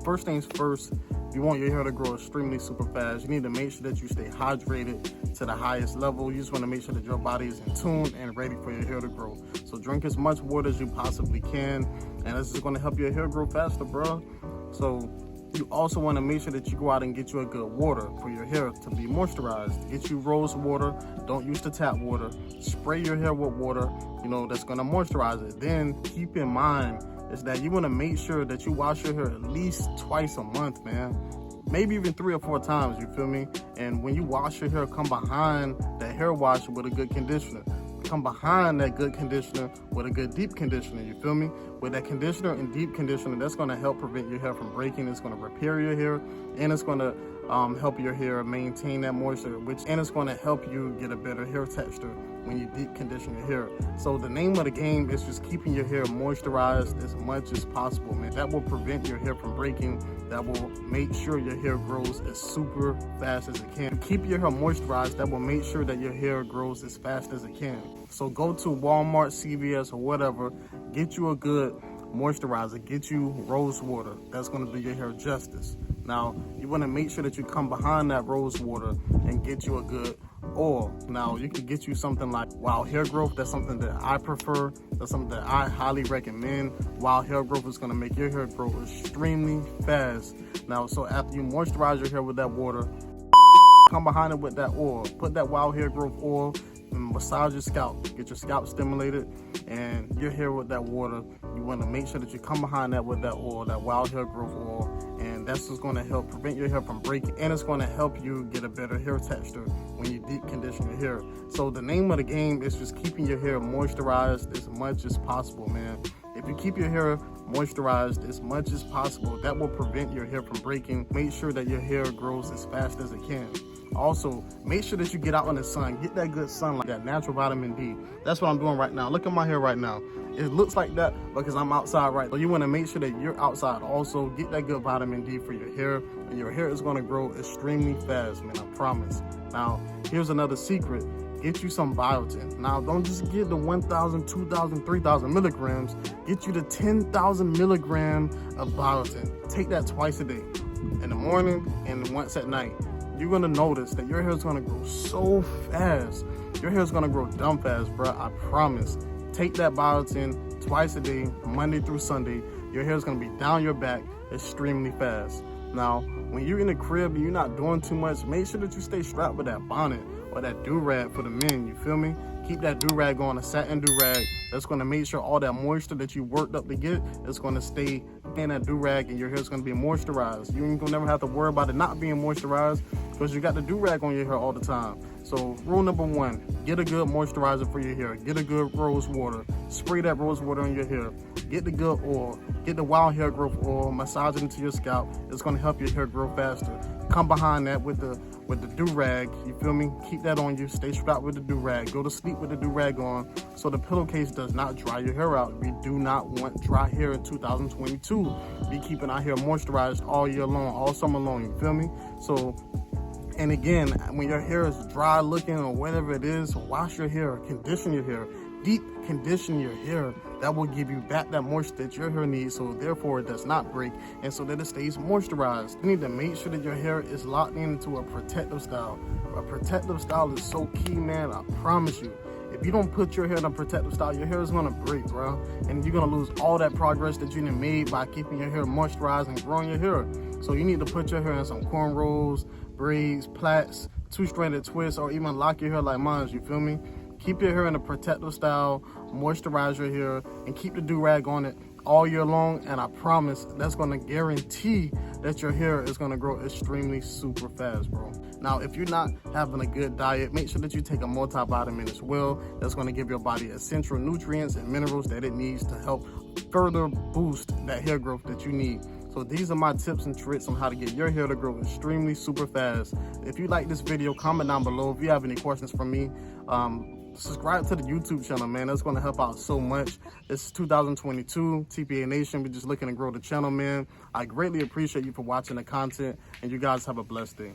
first things first, you want your hair to grow extremely super fast. You need to make sure that you stay hydrated to the highest level. You just want to make sure that your body is in tune and ready for your hair to grow. So drink as much water as you possibly can, and this is going to help your hair grow faster, bro. So you also want to make sure that you go out and get you a good water for your hair to be moisturized. Get you rose water. Don't use the tap water. Spray your hair with water, that's going to moisturize it. Then keep in mind is that you want to make sure that you wash your hair at least twice a month, man. Maybe even 3 or 4 times, you feel me? And when you wash your hair, come behind that hair wash with a good conditioner. Come behind that good conditioner with a good deep conditioner, you feel me? With that conditioner and deep conditioner, that's going to help prevent your hair from breaking. It's going to repair your hair, and it's going to help your hair maintain that moisture, and it's going to help you get a better hair texture when you deep condition your hair. So the name of the game is just keeping your hair moisturized as much as possible, man. That will prevent your hair from breaking. That will make sure your hair grows as super fast as it can. Keep your hair moisturized. That will make sure that your hair grows as fast as it can. So go to Walmart, CVS, or whatever, get you a good moisturizer, get you rose water. That's going to do your hair justice. Now, you want to make sure that you come behind that rose water and get you a good oil. Now, you can get you something like Wild Hair Growth. That's something that I prefer. That's something that I highly recommend. Wild Hair Growth is going to make your hair grow extremely fast. Now, so after you moisturize your hair with that water, come behind it with that oil. Put that Wild Hair Growth oil and massage your scalp. Get your scalp stimulated and your hair with that water. You want to make sure that you come behind that with that oil, that Wild Hair Growth oil, and that's just going to help prevent your hair from breaking, and it's going to help you get a better hair texture when you deep condition your hair. So the name of the game is just keeping your hair moisturized as much as possible, man. If you keep your hair moisturized as much as possible, that will prevent your hair from breaking. Make sure that your hair grows as fast as it can. Also, make sure that you get out in the sun. Get that good sunlight, that natural vitamin D. That's what I'm doing right now. Look at my hair right now. It looks like that because I'm outside right now. So you want to make sure that you're outside also. Get that good vitamin D for your hair, and your hair is going to grow extremely fast, man, I promise. Now, here's another secret. Get you some biotin. Now, don't just get the 1,000, 2,000, 3,000 milligrams. Get you the 10,000 milligram of biotin. Take that twice a day, in the morning and once at night. You're gonna notice that your hair is gonna grow so fast. Your hair is gonna grow dumb fast, bro. I promise. Take that biotin twice a day, Monday through Sunday. Your hair is gonna be down your back extremely fast. Now, when you're in the crib and you're not doing too much, make sure that you stay strapped with that bonnet or that do-rag for the men, you feel me? Keep that do-rag on, a satin do-rag. That's gonna make sure all that moisture that you worked up to get is gonna stay in that do-rag, and your hair is gonna be moisturized. You ain't gonna never have to worry about it not being moisturized because you got the do-rag on your hair all the time. So rule number 1, get a good moisturizer for your hair. Get a good rose water. Spray that rose water on your hair. Get the good oil. Get the Wild Hair Growth oil. Massage it into your scalp. It's gonna help your hair grow faster. Come behind that with the do-rag, you feel me? Keep that on you. Stay strapped with the do-rag. Go to sleep with the do-rag on so the pillowcase does not dry your hair out. We do not want dry hair in 2022. Be keeping our hair moisturized all year long, all summer long, you feel me? So, and again, when your hair is dry looking or whatever it is, wash your hair, condition your hair, deep condition your hair. That will give you back that moisture that your hair needs, so therefore it does not break and so that it stays moisturized. You need to make sure that your hair is locked into a protective style. A protective style is so key, man, I promise you. If you don't put your hair in a protective style, your hair is gonna break, bro. And you're gonna lose all that progress that you done made by keeping your hair moisturized and growing your hair. So you need to put your hair in some cornrows, braids, plaits, 2-stranded twists, or even lock your hair like mine, you feel me? Keep your hair in a protective style, moisturize your hair, and keep the do-rag on it all year long, and I promise that's gonna guarantee that your hair is gonna grow extremely super fast, bro. Now, if you're not having a good diet, make sure that you take a multivitamin as well. That's gonna give your body essential nutrients and minerals that it needs to help further boost that hair growth that you need. So these are my tips and tricks on how to get your hair to grow extremely super fast. If you like this video, comment down below. If you have any questions for me, subscribe to the YouTube channel, man. That's going to help out so much. It's 2022, TPA Nation. We're just looking to grow the channel, man. I greatly appreciate you for watching the content, and you guys have a blessed day.